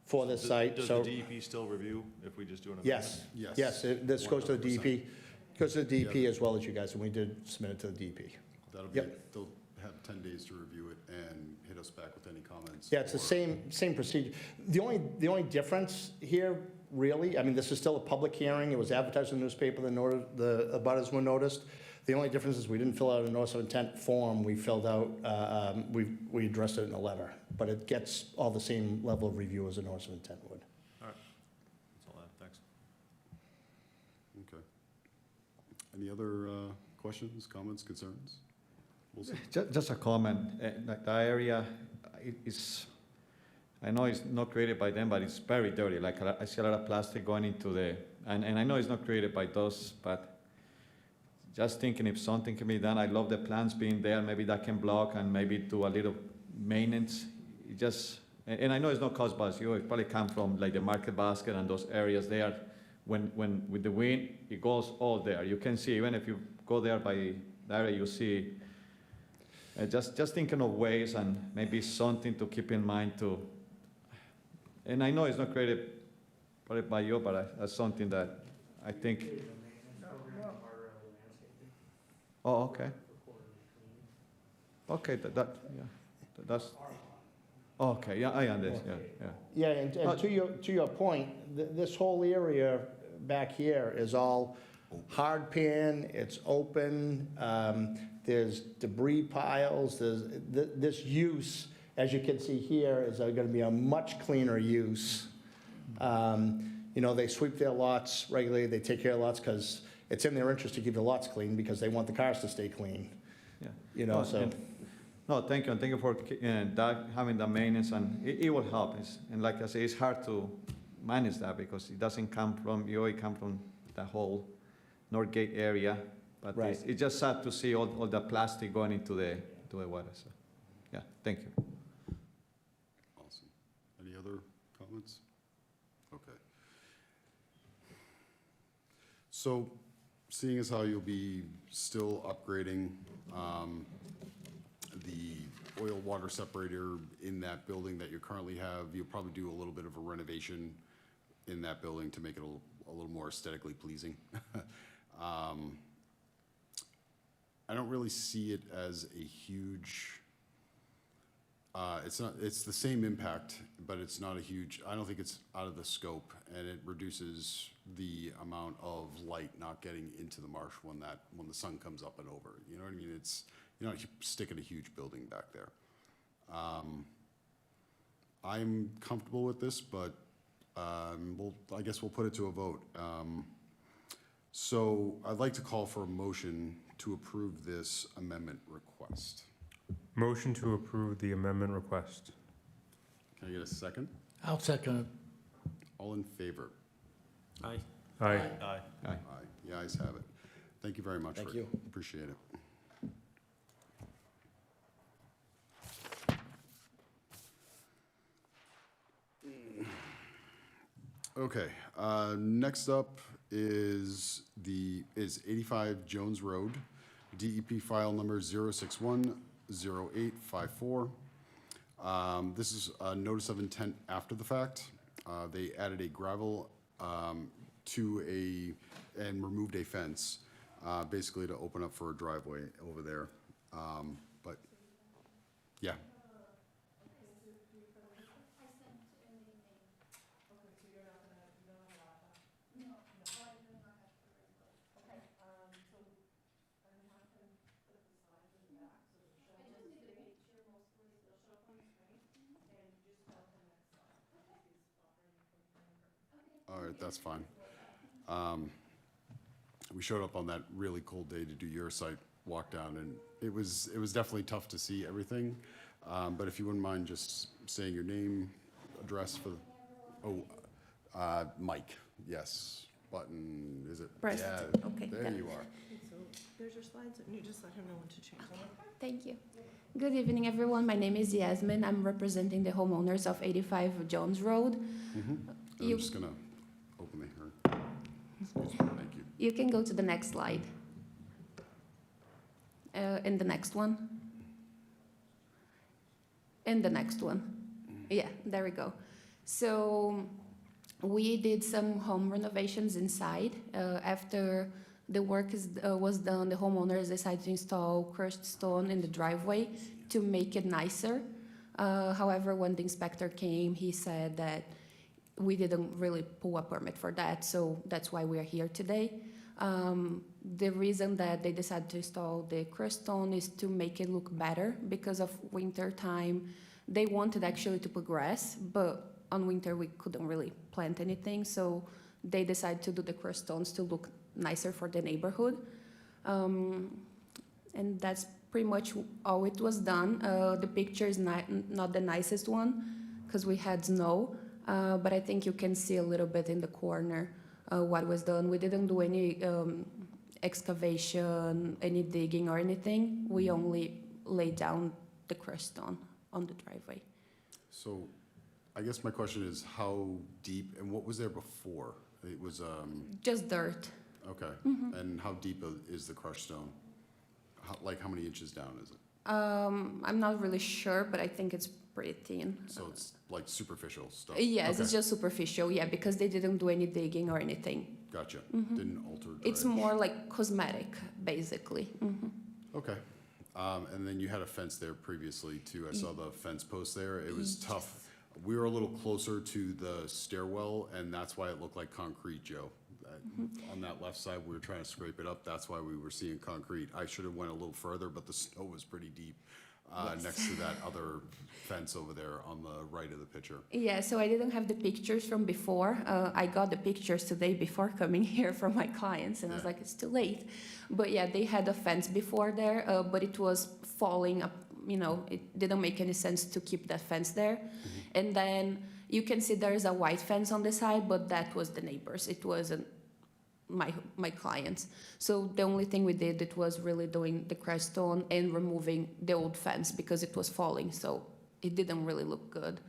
for this site, does so. the DEP still review if we just do an amendment? Yes, Yes. yes, this goes to the 100%. DEP, goes to the DEP as well as you guys, and we did submit it to the DEP. That'll be, Yep. they'll have 10 days to review it and hit us back with any comments. Yeah, it's the or- same procedure. The only difference here, really, I mean, this is still a public hearing, it was advertised in the newspaper, the abutters were noticed. The only difference is we didn't fill out a notice of intent form, we filled out, we addressed it in a letter. But it gets all the same level of review as a notice of intent would. All right, that's all I have, thanks. Okay. Any other questions, comments, concerns? Wilson? Just a comment, the area is, I know it's not created by them, but it's very dirty, like I see a lot of plastic going into and I know it's not created by those, but just thinking if something can be done, I love the plants being there, maybe that can block and maybe do a little maintenance, and I know it's not caused by you, it probably come from like the Market Basket and those areas there, when with the wind, it goes all there, you can see, even if you go there by the area, you see. Just thinking of ways and maybe something to keep in mind too. And I know it's not created probably by you, but that's something that I think. Oh, okay. Okay, that's. Okay, yeah, I understand. Yeah. Yeah, and to your point, this whole area back here is all hard pan, it's open, there's debris piles, this use, as you can see here, is gonna be a much cleaner use. You know, they sweep their lots regularly, they take care of lots, because it's in their interest to keep the lots clean, because they want the cars to stay clean, Yeah. you know, No, so. and- No, thank you, and thank you for that, having the maintenance, and it will help. And like I say, it's hard to manage that because it doesn't come from you, it comes from the whole Northgate area. But Right. it's just sad to see all the plastic going into the water, so, yeah, thank you. Awesome. Any other comments? Okay. So, seeing as how you'll be still upgrading the oil water separator in that building that you currently have, you'll probably do a little bit of a renovation in that building to make it a little more aesthetically pleasing. I don't really see it as a huge, it's the same impact, but it's not a huge, I don't think it's out of the scope, and it reduces the amount of light not getting into the marsh when the sun comes up and over. You know what I mean? It's, you're not sticking a huge building back there. I'm comfortable with this, but I guess we'll put it to a vote. So I'd like to call for a motion to approve this amendment request. Motion to approve the amendment request. Can I get a second? I'll second it. All in favor? Aye. Aye. Aye. Aye. The ayes have it. Thank you very much. Thank Rick. you. Appreciate it. Okay, next up is 85 Jones Road, DEP file number 0610854. This is a notice of intent after the fact. They added a gravel and removed a fence, basically to open up for a driveway over there. But, yeah. All right, that's fine. We showed up on that really cold day to do your site walk down, and it was definitely tough to see everything. But if you wouldn't mind just saying your name, address for, Mike, yes. Button, is it? Press Yeah, it. Okay, there got it. you are. So there's your slides, and you just let him know when to change them. Thank you. Good evening, everyone. My name is Yasmin. I'm representing the homeowners of 85 Jones Road. I'm You- just gonna open the hearing. Thank you. You can go to the next slide. And the next one. And the next one. Yeah, there we go. So we did some home renovations inside. After the work was done, the homeowners decided to install crushed stone in the driveway to make it nicer. However, when the inspector came, he said that we didn't really pull a permit for that, so that's why we are here today. The reason that they decided to install the crushed stone is to make it look better because of winter time. They wanted actually to put grass, but on winter we couldn't really plant anything, so they decided to do the crushed stones to look nicer for the neighborhood. And that's pretty much all it was done. The picture is not the nicest one because we had snow, but I think you can see a little bit in the corner what was done. We didn't do any excavation, any digging or anything. We only laid down the crushed stone on the driveway. So I guess my question is how deep, and what was there before? It was, Just dirt. okay. And how deep is the crushed stone? How many inches down is it? I'm not really sure, but I think it's pretty thin. So it's like superficial stuff? Yes, Okay. it's just superficial, yeah, because they didn't do any digging or anything. Gotcha. Didn't alter It's dredge. more like cosmetic, basically. Okay. And then you had a fence there previously too. I saw the fence post there. It was tough. We were a little closer to the stairwell, and that's why it looked like concrete, Joe. On that left side, we were trying to scrape it up, that's why we were seeing concrete. I should have went a little further, but the snow was pretty deep next to that other fence over there on the right of the picture. Yeah, so I didn't have the pictures from before. I got the pictures today before coming here from my clients, and I was Yeah. like, it's too late. But yeah, they had a fence before there, but it was falling up, it didn't make any sense to keep that fence there. And then you can see there's a white fence on the side, but that was the neighbors. It wasn't my clients. So the only thing we did, it was really doing the crushed stone and removing the old fence because it was falling, so it didn't really look good.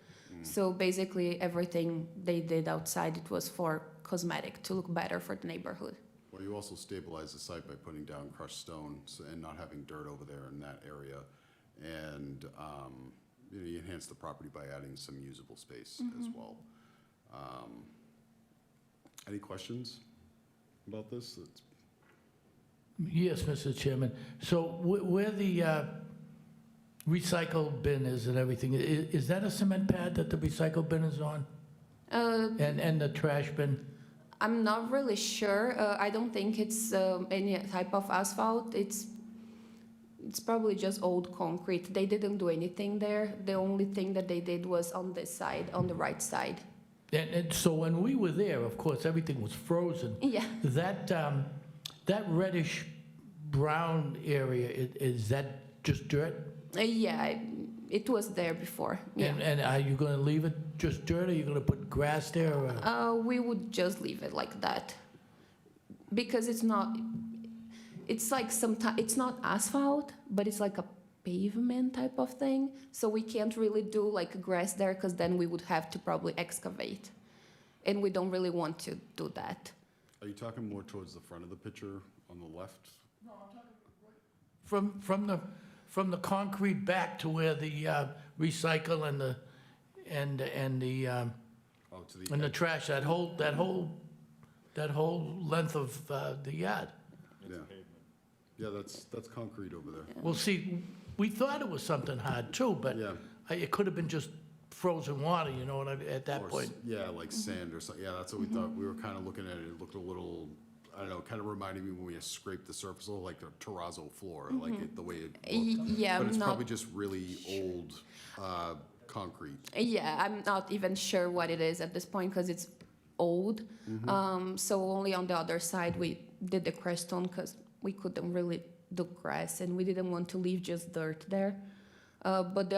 So basically, everything they did outside, it was for cosmetic, to look better for the neighborhood. Well, you also stabilize the site by putting down crushed stone and not having dirt over there in that area. And you enhance the property by adding some usable space as well. Any questions about this? Yes, Mr. Chairman. So where the recycle bin is and everything, is that a cement pad that the recycle bin is on? And the trash bin? I'm not really sure. I don't think it's any type of asphalt. It's probably just old concrete. They didn't do anything there. The only thing that they did was on this side, on the right side. And so when we were there, of course, everything was frozen. Yeah. That reddish brown area, is that just dirt? Yeah, it was there before. Yeah. And are you going to leave it just dirt, or are you going to put grass there? Or? We would just leave it like that because it's not asphalt, but it's like a pavement type of thing. So we can't really do like grass there because then we would have to probably excavate. And we don't really want to do that. Are you talking more towards the front of the picture on the left? From the concrete back to where the recycle and the Oh, to the and the edge? trash, that whole length of the yard. Yeah. Yeah, that's concrete over there. Well, see, we thought it was something hard too, but Yeah. it could have been just frozen water, at that Or point. Yeah, like sand or something. Yeah, that's what we thought. We were kind of looking at it. It looked a little, I don't know, kind of reminded me when we scraped the surface, a little like a terrazzo floor, like the way it looked. Yeah, But it's I'm probably not. just really old concrete. Yeah, I'm not even sure what it is at this point because it's old. So only on the other side we did the crushed stone because we couldn't really do grass and we didn't want to leave just dirt there. But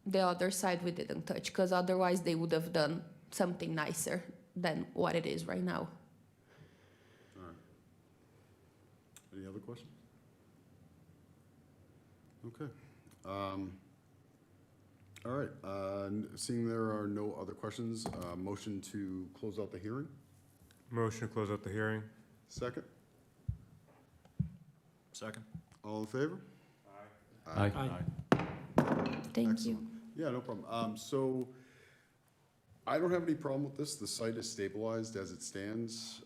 the other side we didn't touch because otherwise they would have done something nicer than what it is right now. All right. Any other questions? Okay. All right. Seeing there are no other questions, motion to close out the hearing? Motion to close out the hearing. Second? Second. All in favor? Aye. Thank you. Yeah, no problem. So I don't have any problem with this. The site is stabilized as it stands.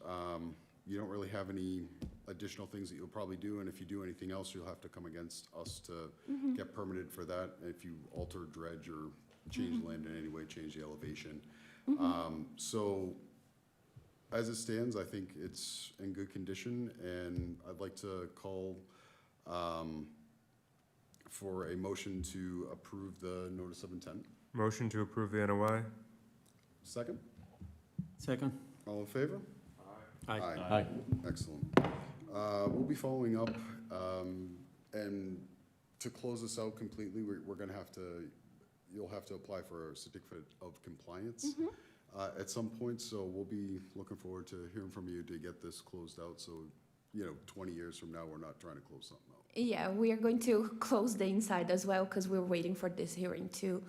You don't really have any additional things that you'll probably do, and if you do anything else, you'll have to come against us to get permitted for that. If you alter, dredge, or change land in any way, change the elevation. So as it stands, I think it's in good condition, and I'd like to call for a motion to approve the notice of intent. Motion to approve the NOI. Second? Second. All in favor? Aye. Aye. Excellent. We'll be following up, and to close this out completely, we're gonna have to, you'll have to apply for a certificate of compliance at some point, so we'll be looking forward to hearing from you to get this closed out, so, 20 years from now, we're not trying to close something out. Yeah, we are going to close the inside as well because we're waiting for this hearing to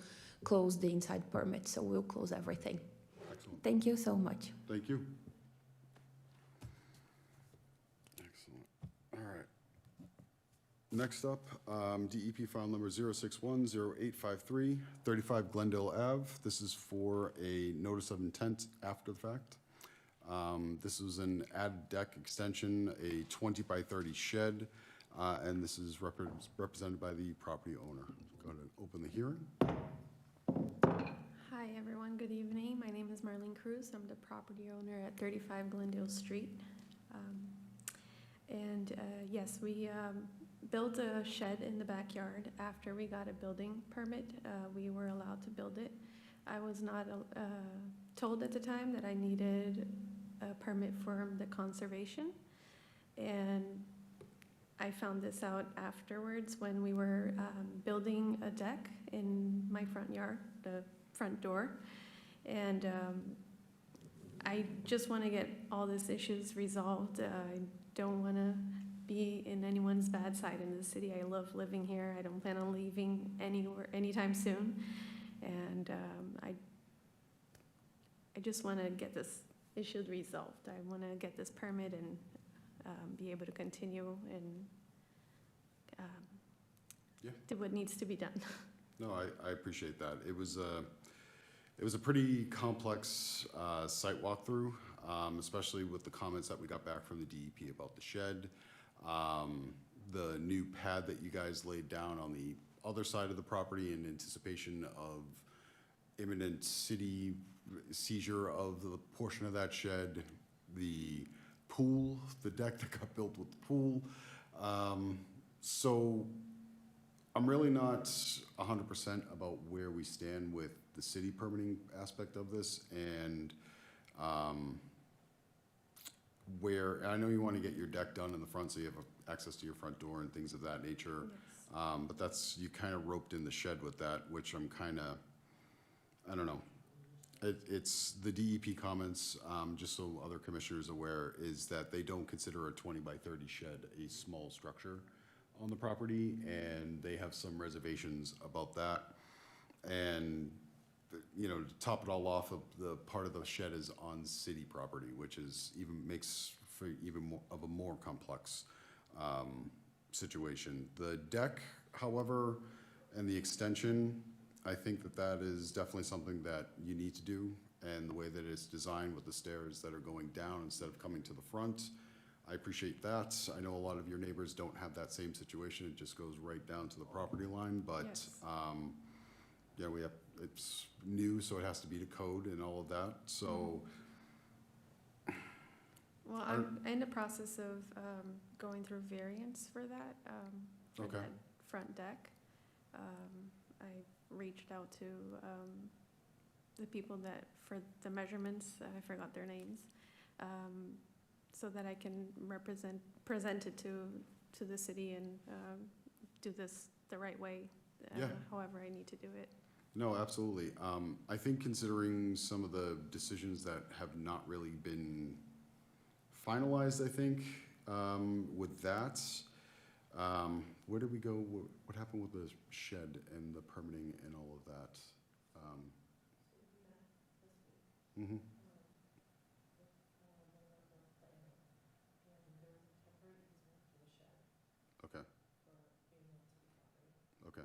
close the inside permit, so we'll close everything. Excellent. Thank you so much. Thank you. Excellent. All right. Next up, DEP file number 0610853, 35 Glendale Ave. This is for a notice of intent after the fact. This is an add deck extension, a 20 by 30 shed, and this is represented by the property owner. Go ahead and open the hearing. Hi, everyone. Good evening. My name is Marlene Cruz. I'm the property owner at 35 Glendale Street. And yes, we built a shed in the backyard after we got a building permit. We were allowed to build it. I was not told at the time that I needed a permit from the conservation. And I found this out afterwards when we were building a deck in my front yard, the front door. And I just want to get all these issues resolved. I don't want to be in anyone's bad side in the city. I love living here. I don't plan on leaving anywhere anytime soon. And I just want to get this issue resolved. I want to get this permit and be able to continue and Yeah. do what needs to be done. No, I appreciate that. It was a pretty complex site walkthrough, especially with the comments that we got back from the DEP about the shed, the new pad that you guys laid down on the other side of the property in anticipation of imminent city seizure of the portion of that shed, the pool, the deck that got built with the pool. So I'm really not 100% about where we stand with the city permitting aspect of this, and where, I know you want to get your deck done in the front so you have access to your front door and things of that nature. Yes. But that's, you kind of roped in the shed with that, which I'm kind of, I don't know. It's the DEP comments, just so other commissioners are aware, is that they don't consider a 20 by 30 shed a small structure on the property, and they have some reservations about that. And, you know, to top it all off, of the part of the shed is on city property, which is even, makes for even more of a more complex situation. The deck, however, and the extension, I think that that is definitely something that you need to do, and the way that it's designed with the stairs that are going down instead of coming to the front, I appreciate that. I know a lot of your neighbors don't have that same situation. It just goes right down to the property line, but, Yes. yeah, we have, it's new, so it has to be to code and all of that, so. Well, I'm in the process of going through variants for that, for Okay. that front deck. I reached out to the people that, for the measurements, I forgot their names, so that I can present it to the city and do this the right way, Yeah. however I need to do it. No, absolutely. I think considering some of the decisions that have not really been finalized, I think, with that, where did we go? What happened with the shed and the permitting and all of that? Mhm. Okay. Okay.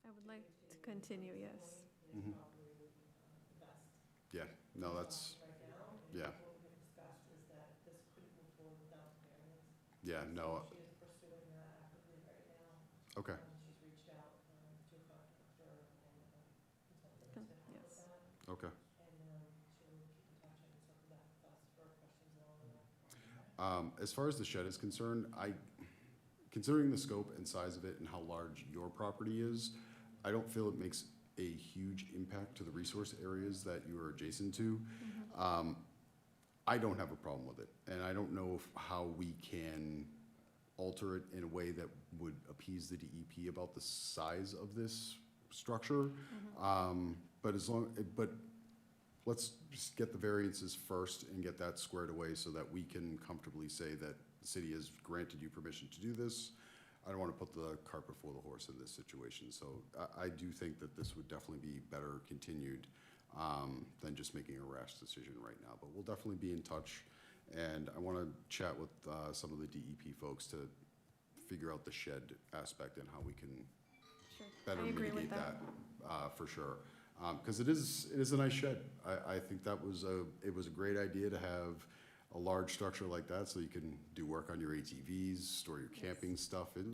I would like to continue, yes. Mhm. Yeah, no, that's, yeah. Yeah, no. Okay, Yes. okay. As far as the shed is concerned, considering the scope and size of it and how large your property is, I don't feel it makes a huge impact to the resource areas that you are adjacent to. I don't have a problem with it, and I don't know how we can alter it in a way that would appease the DEP about the size of this structure. But let's just get the variances first and get that squared away so that we can comfortably say that the city has granted you permission to do this. I don't want to put the cart before the horse in this situation, so I do think that this would definitely be better continued than just making a rash decision right now. But we'll definitely be in touch, and I want to chat with some of the DEP folks to figure out the shed aspect and how we can Sure. better I agree with mitigate that, for sure. Because it is a nice shed. I think it was a great idea to have a large structure like that so you can do work on your ATVs, store your camping stuff. It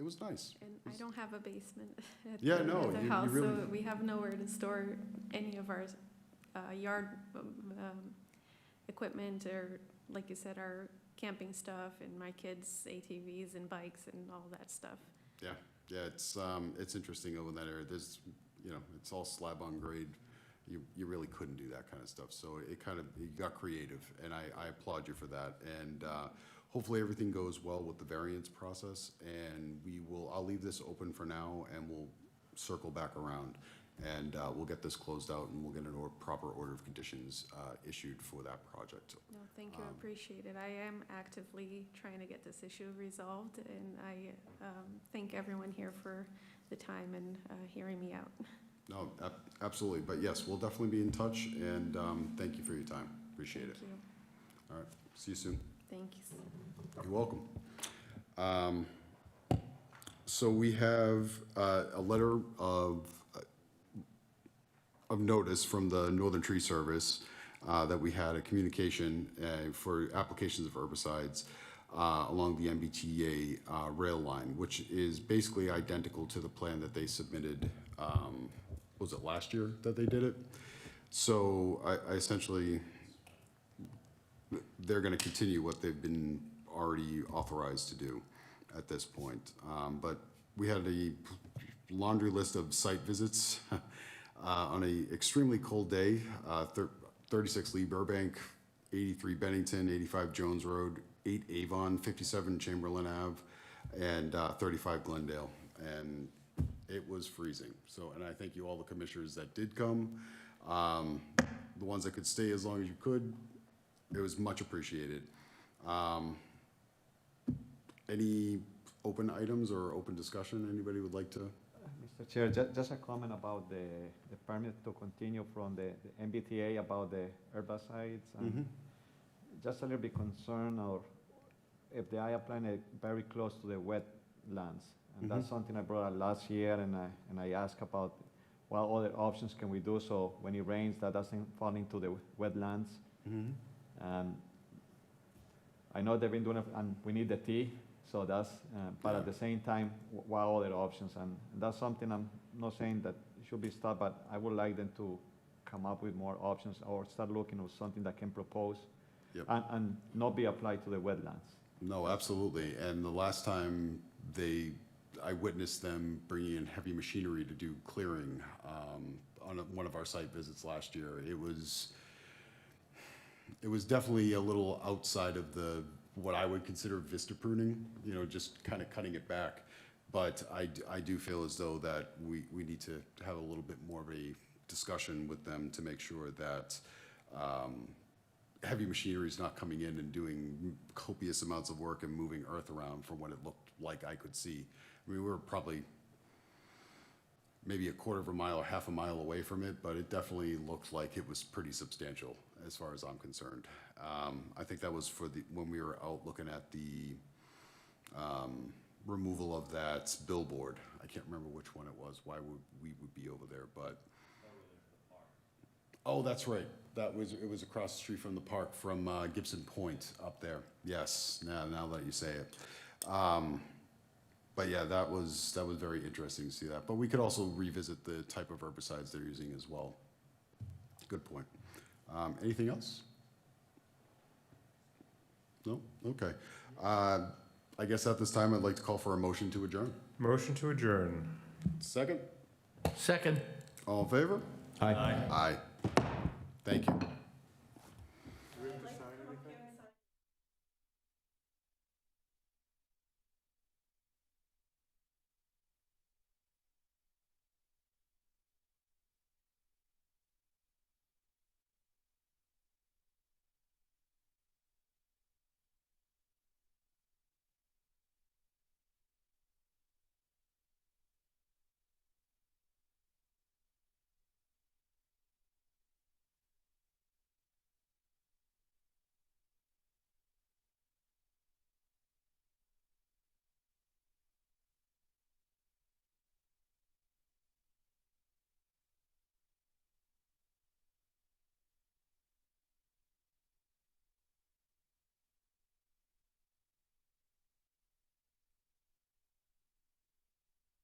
was nice. And I don't have a basement at Yeah, the, no, at the you house, really- so we have nowhere to store any of our yard equipment, or like you said, our camping stuff and my kids' ATVs and bikes and all that stuff. Yeah, it's interesting over in that area. There's, it's all slab on grade. You really couldn't do that kind of stuff. So you got creative, and I applaud you for that. And hopefully everything goes well with the variance process, and I'll leave this open for now, and we'll circle back around, and we'll get this closed out, and we'll get a proper order of conditions issued for that project. No, thank you, appreciate it. I am actively trying to get this issue resolved, and I thank everyone here for the time and hearing me out. No, absolutely. But yes, we'll definitely be in touch, and thank you for your time. Appreciate it. Thank you. All right, see you soon. Thank you. You're welcome. So we have a letter of notice from the Northern Tree Service that we had a communication for applications of herbicides along the MBTA rail line, which is basically identical to the plan that they submitted, was it last year that they did it? So I essentially, they're going to continue what they've been already authorized to do at this point. But we had a laundry list of site visits on an extremely cold day, 36 Lee Burbank, 83 Bennington, 85 Jones Road, 8 Avon, 57 Chamberlain Ave, and 35 Glendale. And it was freezing. So, and I thank you all the commissioners that did come. The ones that could stay as long as you could, it was much appreciated. Any open items or open discussion anybody would like to? Mr. Chair, just a comment about the permit to continue from the MBTA about the herbicides. And just a little bit concerned or if they are applying very close to the wetlands. And that's something I brought up last year, and I asked about what other options can we do so when it rains that doesn't fall into the wetlands. And I know they've been doing it, and we need the T, so that's, but at the same time, what other options? And that's something I'm not saying that it should be stopped, but I would like them to come up with more options or start looking at something that can propose and not be applied to the wetlands. No, absolutely. And the last time I witnessed them bringing in heavy machinery to do clearing on one of our site visits last year. It was definitely a little outside of what I would consider vista pruning, just kind of cutting it back. But I do feel as though that we need to have a little bit more of a discussion with them to make sure that heavy machinery is not coming in and doing copious amounts of work and moving earth around from what it looked like I could see. I mean, we were probably maybe a quarter of a mile or half a mile away from it, but it definitely looked like it was pretty substantial as far as I'm concerned. I think that was when we were out looking at the removal of that billboard. I can't remember which one it was, why we would be over there, but. Oh, that's right. It was across the street from the park, from Gibson Point up there. Yes, now that you say it. But yeah, that was very interesting to see that. But we could also revisit the type of herbicides they're using as well. Good point. Anything else? No? Okay. I guess at this time, I'd like to call for a motion to adjourn. Motion to adjourn. Second? Second. All in favor? Aye. Aye. Thank you.